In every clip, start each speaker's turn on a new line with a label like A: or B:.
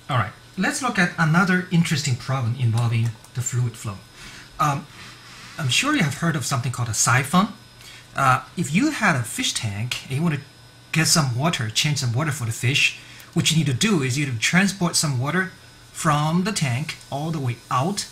A: All right, let's look at another interesting problem involving the fluid flow. I'm sure you have heard of something called a siphon. If you had a fish tank and you want to get some water, change some water for the fish, what you need to do is you need to transport some water from the tank all the way out.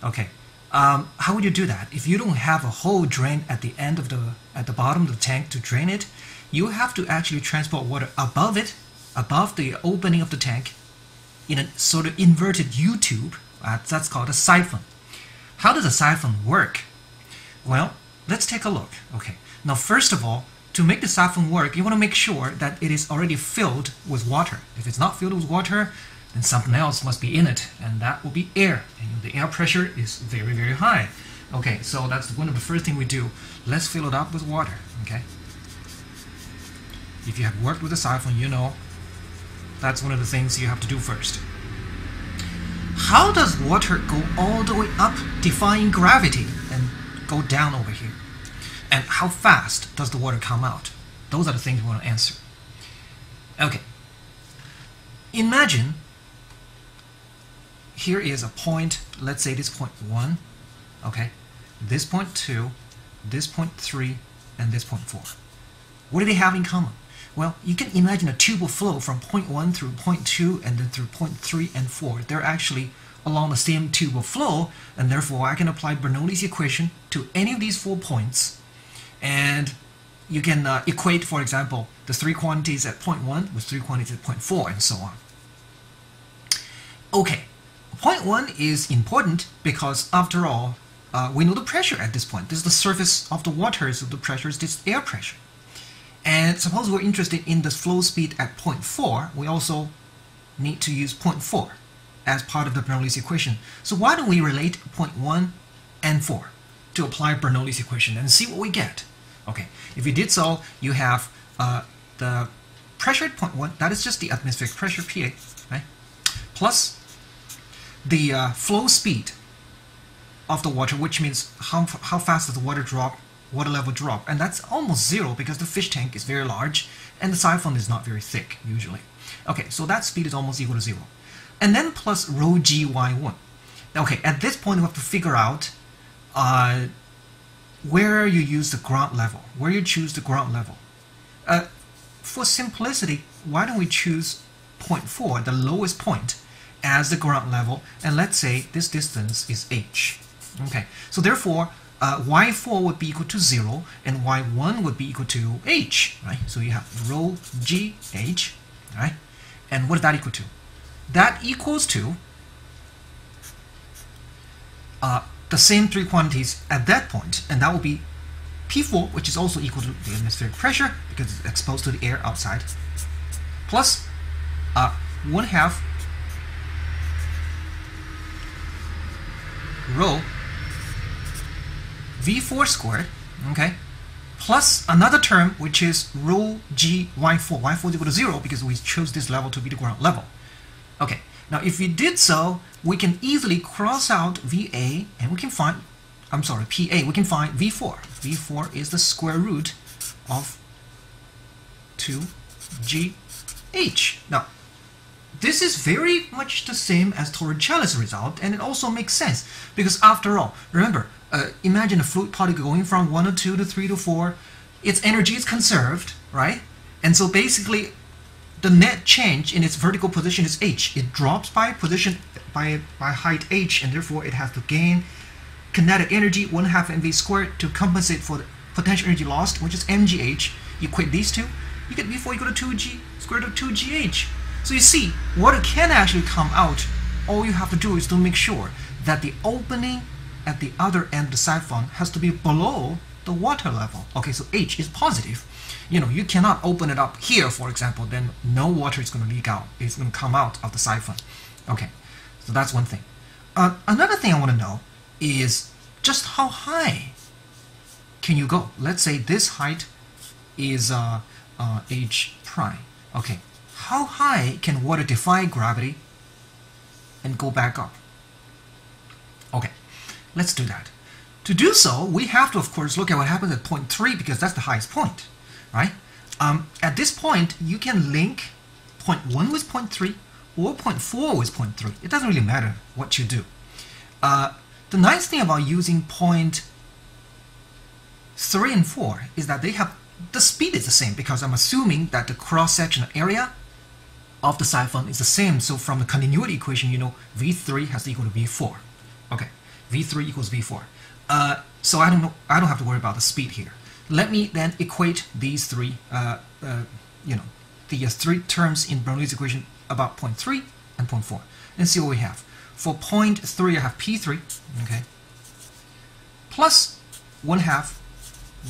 A: Okay, how would you do that? If you don't have a whole drain at the end of at the bottom of the tank to drain it, you have to actually transport water above it, above the opening of the tank, in a sort of inverted U-tube. That's called a siphon. How does a siphon work? Well, let's take a look. Okay, now first of all, to make the siphon work, you want to make sure that it is already filled with water. If it's not filled with water, then something else must be in it, and that will be air. And the air pressure is very, very high. Okay, so that's one of the first things we do. Let's fill it up with water. Okay. If you have worked with a siphon, you know that's one of the things you have to do first. How does water go all the way up, defying gravity, and go down over here? And how fast does the water come out? Those are the things we want to answer. Okay. Imagine here is a point, let's say this point 1, okay, this point 2, this point 3, and this point 4. What do they have in common? Well, you can imagine a tube will flow from point 1 through point 2 and then through point 3 and 4. They're actually along the same tube of flow, and therefore I can apply Bernoulli's equation to any of these 4 points, and you can equate, for example, the 3 quantities at point 1 with 3 quantities at point 4, and so on. Okay, point 1 is important because, after all, we know the pressure at this point. This is the surface of the water, so the pressure is this air pressure. And suppose we're interested in the flow speed at point 4, we also need to use point 4 as part of the Bernoulli's equation. So why don't we relate point 1 and 4 to apply Bernoulli's equation and see what we get? Okay, if you did so, you have the pressure at point 1, that is just the atmospheric pressure, PA, right? Plus the flow speed of the water, which means how fast does the water level drop, and that's almost 0 because the fish tank is very large and the siphon is not very thick usually. Okay, so that speed is almost equal to 0. And then plus rho g y1. Okay, at this point we have to figure out where you use the ground level, where you choose the ground level. For simplicity, why don't we choose point 4, the lowest point, as the ground level, and let's say this distance is h. Okay, so therefore y4 would be equal to 0 and y1 would be equal to h, right? So you have rho g h, right? And what is that equal to? That equals to the same 3 quantities at that point, and that will be P4, which is also equal to the atmospheric pressure because it's exposed to the air outside, plus 1/2 rho V4 squared, okay, plus another term which is rho g y4. Y4 is equal to 0 because we chose this level to be the ground level. Okay, now if we did so, we can easily cross out VA and we can find, I'm sorry, PA, we can find V4. V4 is the square root of 2GH. Now, this is very much the same as Torricelli's result, and it also makes sense because, after all, remember, imagine a fluid particle going from 1 to 2 to 3 to 4. Its energy is conserved, right? And so basically, the net change in its vertical position is h. It drops by position by height h, and therefore it has to gain kinetic energy 1/2 mv squared to compensate for the potential energy lost, which is mgh. You equate these two, you get V4 equal to 2g squared root of 2gh. So you see, water can actually come out. All you have to do is to make sure that the opening at the other end of the siphon has to be below the water level. Okay, so h is positive. You know, you cannot open it up here, for example, then no water is going to leak out. It's going to come out of the siphon. Okay, so that's one thing. Another thing I want to know is just how high can you go? Let's say this height is h prime. Okay, how high can water defy gravity and go back up? Okay, let's do that. To do so, we have to, of course, look at what happens at point 3 because that's the highest point, right? At this point, you can link point 1 with point 3, or 0.4 with 0.3. It doesn't really matter what you do. The nice thing about using 0.3 and 4 is that they have the speed is the same, because I'm assuming that the cross-sectional area of the siphon is the same. So from the continuity equation, you know V3 has to equal to V4. Okay, V3 equals V4. So I don't have to worry about the speed here. Let me then equate these three, the three terms in Bernoulli's equation about 0.3 and 0.4, and see what we have. For 0.3, I have P3, okay, plus 1/2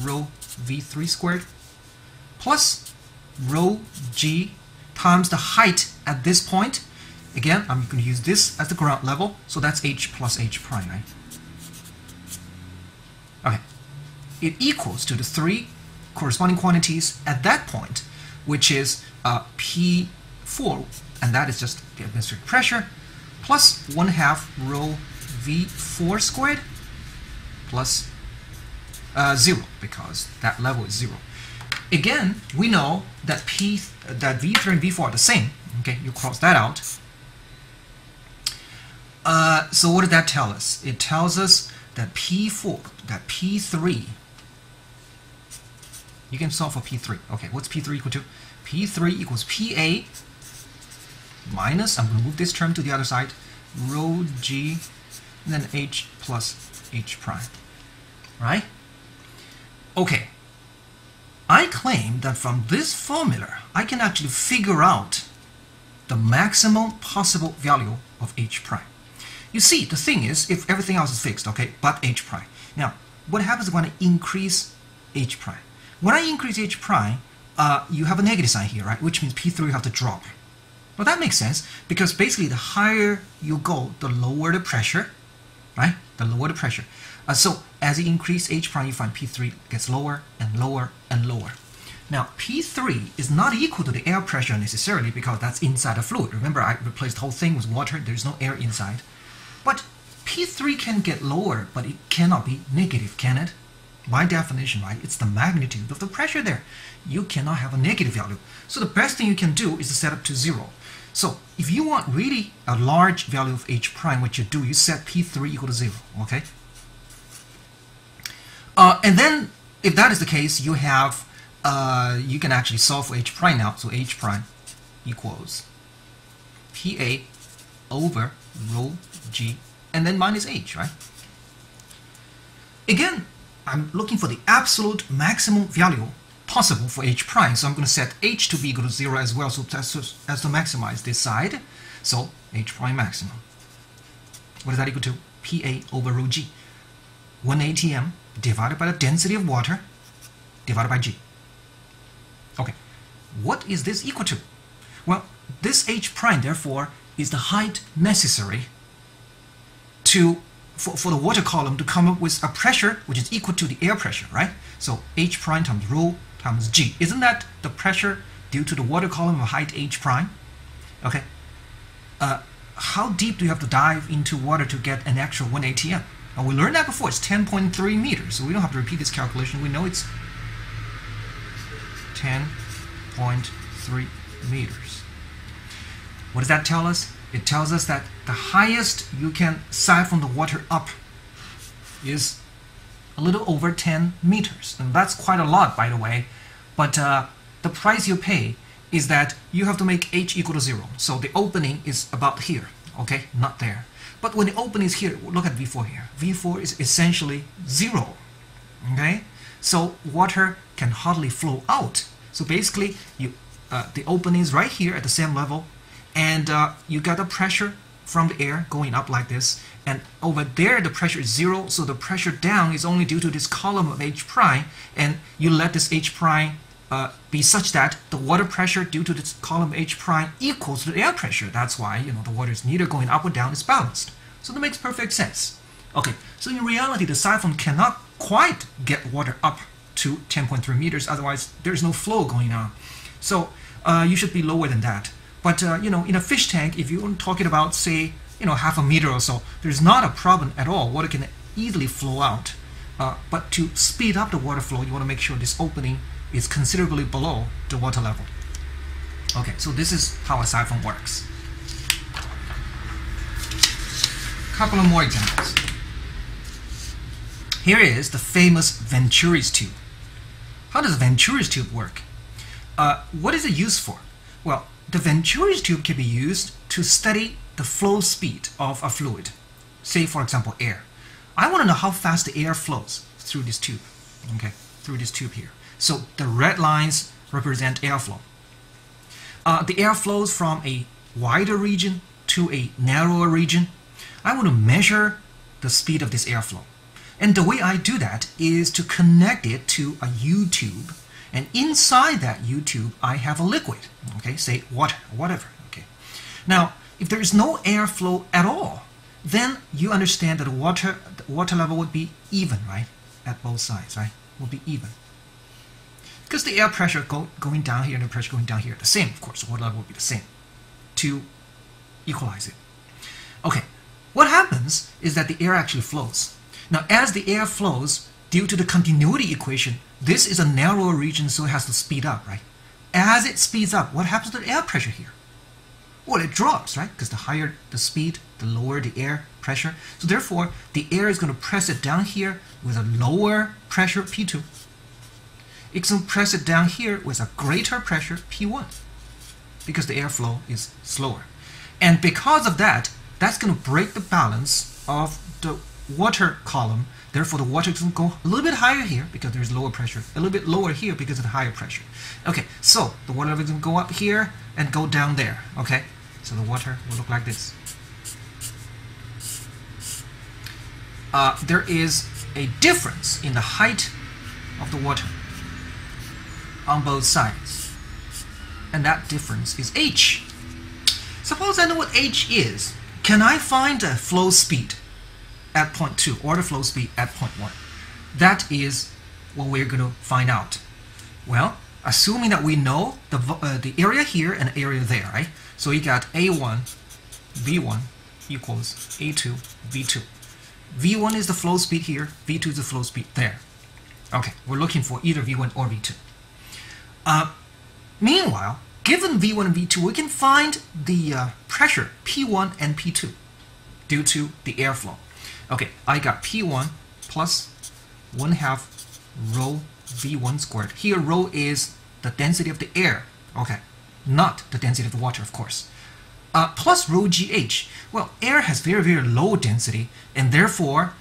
A: rho V3 squared plus rho G times the height at this point. Again, I'm going to use this as the ground level, so that's H plus H prime, right? Okay, it equals to the three corresponding quantities at that point, which is P4, and that is just the atmospheric pressure, plus 1/2 rho V4 squared plus 0, because that level is 0. Again, we know that V3 and V4 are the same. Okay, you cross that out. So what did that tell us? It tells us that P3, you can solve for P3. Okay, what's P3 equal to? P3 equals PA minus, I'm going to move this term to the other side, rho G, and then H plus H prime. Right? Okay, I claim that from this formula, I can actually figure out the maximum possible value of H prime. You see, the thing is, if everything else is fixed, okay, but H prime. Now, what happens when I increase H prime? When I increase H prime, you have a negative sign here, right? Which means P3 you have to drop. Well, that makes sense, because basically the higher you go, the lower the pressure, right? The lower the pressure. So as you increase H prime, you find P3 gets lower and lower and lower. Now, P3 is not equal to the air pressure necessarily, because that's inside the fluid. Remember, I replaced the whole thing with water. There's no air inside. But P3 can get lower, but it cannot be negative, can it? By definition, right, it's the magnitude of the pressure there. You cannot have a negative value. So the best thing you can do is to set it to 0. So if you want really a large value of H prime, what you do, you set P3 equal to 0, okay? And then, if that is the case, you have, you can actually solve for H prime now. So H prime equals PA over rho G, and then minus H, right? Again, I'm looking for the absolute maximum value possible for H prime, so I'm going to set H to be equal to 0 as well, so as to maximize this side. So H prime maximum. What is that equal to? PA over rho G. 1 atm divided by the density of water divided by G. Okay, what is this equal to? Well, this H prime, therefore, is the height necessary for the water column to come up with a pressure which is equal to the air pressure, right? So H prime times rho times G. Isn't that the pressure due to the water column of height H prime? Okay. How deep do you have to dive into water to get an actual 1 atm? Now, we learned that before. It's 10.3 meters, so we don't have to repeat this calculation. We know it's 10.3 meters. What does that tell us? It tells us that the highest you can siphon the water up is a little over 10 meters. And that's quite a lot, by the way. But the price you pay is that you have to make H equal to 0. So the opening is about here, okay? Not there. But when the opening is here, look at V4 here. V4 is essentially 0, okay? So water can hardly flow out. So basically, the opening is right here at the same level, and you got the pressure from the air going up like this, and over there the pressure is 0, so the pressure down is only due to this column of H prime, and you let this H prime be such that the water pressure due to this column H prime equals to the air pressure. That's why, the water is neither going up or down, it's balanced. So that makes perfect sense. Okay, so in reality the siphon cannot quite get water up to 10.3 meters, otherwise there's no flow going on. So you should be lower than that. But in a fish tank, if you're talking about, say, half a meter or so, there's not a problem at all. Water can easily flow out. But to speed up the water flow, you want to make sure this opening is considerably below the water level. Okay, so this is how a siphon works. couple of more examples. Here is the famous Venturis Tube. How does the Venturis Tube work? What is it used for? Well, the Venturis Tube can be used to study the flow speed of a fluid. Say, for example, air. I want to know how fast the air flows through this tube. Okay, through this tube here. So the red lines represent airflow. The air flows from a wider region to a narrower region. I want to measure the speed of this airflow. And the way I do that is to connect it to a U-tube. And inside that U-tube, I have a liquid. Okay, say water, whatever. Okay. Now, if there is no airflow at all, then you understand that the water level would be even, right? At both sides, right? Would be even. Because the air pressure going down here and the pressure going down here, the same, of course. The water level will be the same to equalize it. Okay, what happens is that the air actually flows. Now, as the air flows, due to the continuity equation, this is a narrower region, so it has to speed up, right? As it speeds up, what happens to the air pressure here? Well, it drops, right? Because the higher the speed, the lower the air pressure. So therefore, the air is going to press it down here with a lower pressure, P2. It's going to press it down here with a greater pressure, P1, because the airflow is slower. And because of that, that's going to break the balance of the water column. Therefore, the water is going to go a little bit higher here because there's lower pressure, a little bit lower here because of the higher pressure. Okay, so the water level is going to go up here and go down there. Okay, so the water will look like this. There is a difference in the height of the water on both sides, and that difference is h. Suppose I know what h is. Can I find the flow speed at point 2 or the flow speed at point 1? That is what we're going to find out. Well, assuming that we know the area here and the area there, right? So you got A1 V1 equals A2 V2. V1 is the flow speed here, V2 is the flow speed there. Okay, we're looking for either V1 or V2. Meanwhile, given V1 and V2, we can find the pressure P1 and P2 due to the airflow. Okay, I got P1 plus 1/2 rho V1 squared. Here, rho is the density of the air. Okay, not the density of the water, of course. Plus rho GH. Well, air has very, very low density, and therefore,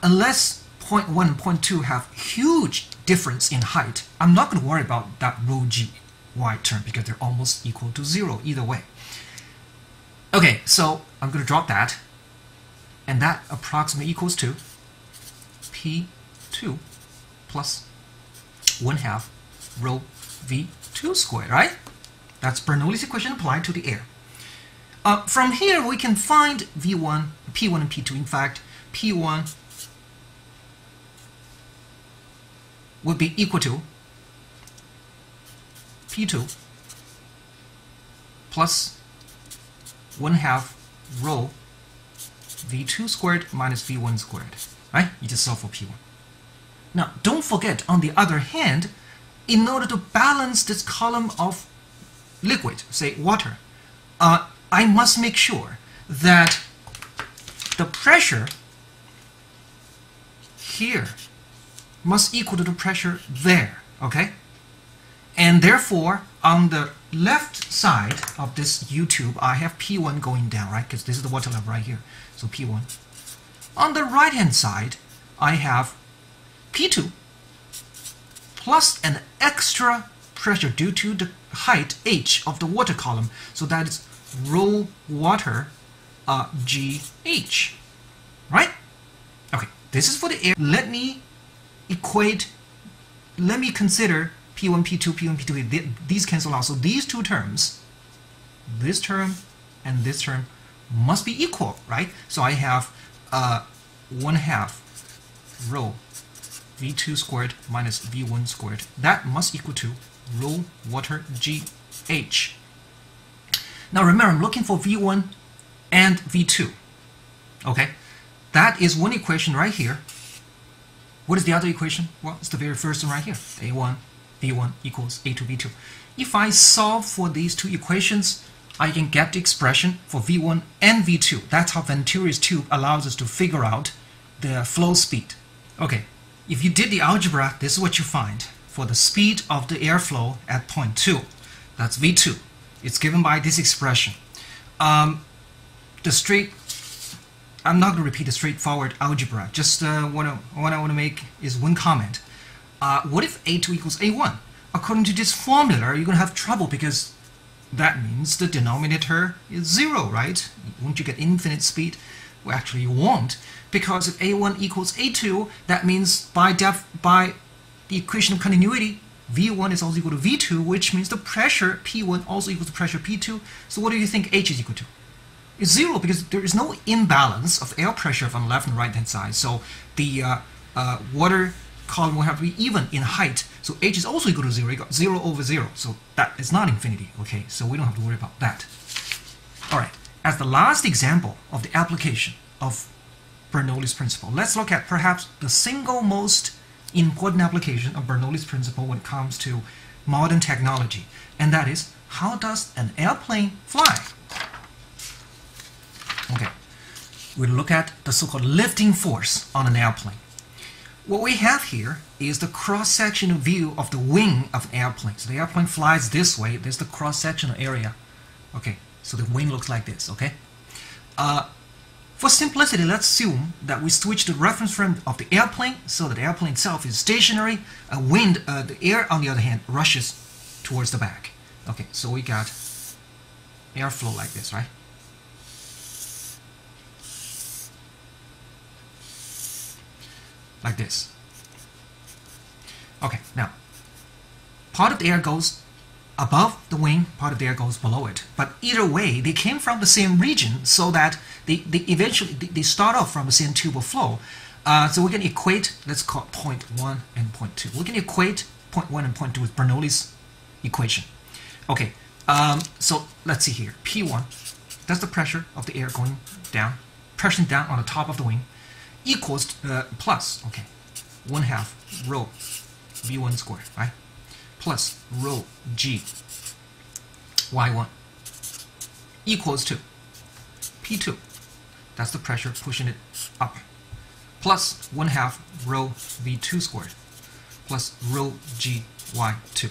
A: unless point 1 and point 2 have huge difference in height, I'm not going to worry about that rho GY term because they're almost equal to 0 either way. Okay, so I'm going to drop that, and that approximately equals to P2 plus 1/2 rho V2 squared, right? That's Bernoulli's equation applied to the air. From here, we can find V1, P1 and P2. In fact, P1 would be equal to P2 plus 1/2 rho V2 squared minus V1 squared. Right? You just solve for P1. Now, don't forget, on the other hand, in order to balance this column of liquid, say water, I must make sure that the pressure here must equal to the pressure there, okay? And therefore, on the left side of this U-tube, I have P1 going down, right? Because this is the water level right here, so P1. On the right-hand side, I have P2 plus an extra pressure due to the height h of the water column, so that is rho water GH, right? Okay, this is for the air. Let me consider P1, P2, P1, P2. These cancel out, so these two terms, this term and this term, must be equal, right? So I have 1/2 rho V2 squared minus V1 squared. That must equal to rho water GH. Now remember, I'm looking for V1 and V2. Okay, that is one equation right here. What is the other equation? Well, it's the very first one right here. A1 V1 equals A2 V2. If I solve for these two equations, I can get the expression for V1 and V2. That's how Venturis Tube allows us to figure out the flow speed. Okay, if you did the algebra, this is what you find. For the speed of the airflow at point 2, that's V2. It's given by this expression. I'm not going to repeat the straightforward algebra. Just what I want to make is one comment. What if A2 equals A1? According to this formula, you're going to have trouble because that means the denominator is 0, right? Won't you get infinite speed? Well, actually you won't, because if A1 equals A2, that means by the equation of continuity, V1 is also equal to V2, which means the pressure P1 also equals to pressure P2. So what do you think H is equal to? It's 0, because there is no imbalance of air pressure on the left and right hand side. So the water column will have to be even in height. So H is also equal to 0. You got 0 over 0. So that is not infinity. Okay, so we don't have to worry about that. All right, as the last example of the application of Bernoulli's principle, let's look at perhaps the single most important application of Bernoulli's principle when it comes to modern technology, and that is, how does an airplane fly? Okay, we'll look at the so-called lifting force on an airplane. What we have here is the cross-sectional view of the wing of an airplane. So the airplane flies this way. There's the cross-sectional area. Okay, so the wing looks like this. Okay. For simplicity, let's assume that we switch the reference frame of the airplane so that the airplane itself is stationary. The air, on the other hand, rushes towards the back. Okay, so we got airflow like this, right? Like this. Okay, now, part of the air goes above the wing, part of the air goes below it. But either way, they came from the same region, so that they eventually start off from the same tube of flow. So we can equate, let's call it point 1 and point 2. We can equate point 1 and point 2 with Bernoulli's equation. Okay, so let's see here. P1, that's the pressure of the air going down, pressing down on the top of the wing, equals plus, okay, 1/2 rho V1 squared, right? Plus rho G Y1 equals to P2. That's the pressure pushing it up. Plus 1/2 rho V2 squared plus rho G Y2.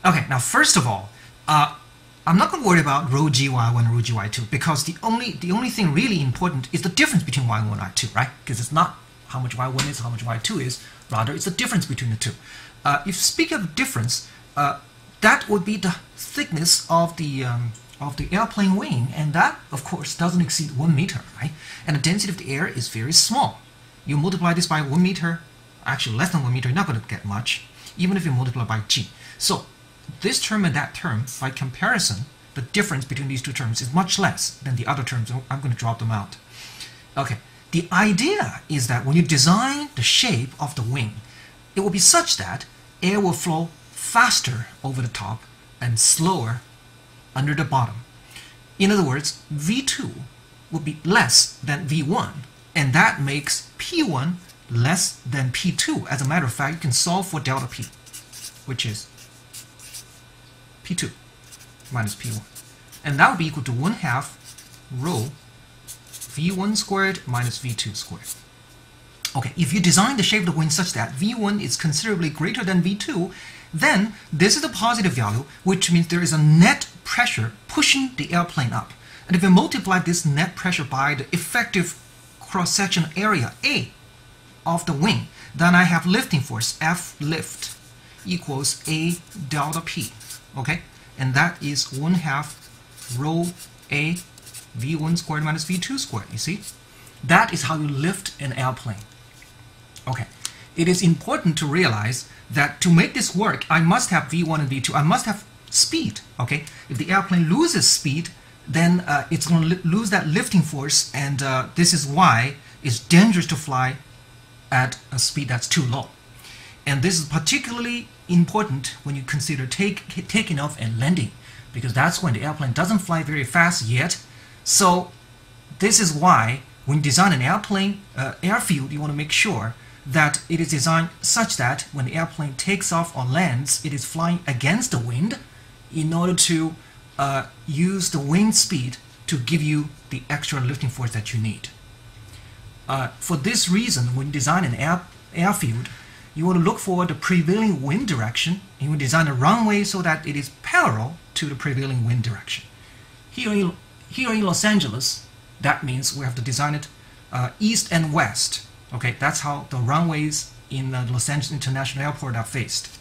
A: Okay, now first of all, I'm not going to worry about rho GY1 and rho GY2 because the only thing really important is the difference between Y1 and Y2, right? Because it's not how much Y1 is, how much Y2 is, rather it's the difference between the two. If speaking of difference, that would be the thickness of the airplane wing, and that, of course, doesn't exceed 1 meter, right? And the density of the air is very small. You multiply this by 1 meter, actually less than 1 meter, you're not going to get much, even if you multiply by G. So this term and that term, by comparison, the difference between these two terms is much less than the other terms. I'm going to drop them out. Okay, the idea is that when you design the shape of the wing, it will be such that air will flow faster over the top and slower under the bottom. In other words, V2 will be less than V1, and that makes P1 less than P2. As a matter of fact, you can solve for delta P, which is P2 minus P1. And that would be equal to 1/2 rho V1 squared minus V2 squared. Okay, if you design the shape of the wing such that V1 is considerably greater than V2, then this is a positive value, which means there is a net pressure pushing the airplane up. And if you multiply this net pressure by the effective cross-section area A of the wing, then I have lifting force, F lift, equals A delta P. Okay, and that is 1/2 rho A V1 squared minus V2 squared. You see, that is how you lift an airplane. Okay, it is important to realize that to make this work, I must have V1 and V2. I must have speed. Okay, if the airplane loses speed, then it's going to lose that lifting force, and this is why it's dangerous to fly at a speed that's too low. And this is particularly important when you consider taking off and landing, because that's when the airplane doesn't fly very fast yet. So this is why when you design an airplane airfield, you want to make sure that it is designed such that when the airplane takes off or lands, it is flying against the wind in order to use the wind speed to give you the extra lifting force that you need. For this reason, when you design an airfield, you want to look for the prevailing wind direction. You will design a runway so that it is parallel to the prevailing wind direction. Here in Los Angeles, that means we have to design it east and west. Okay, that's how the runways in Los Angeles International Airport are faced.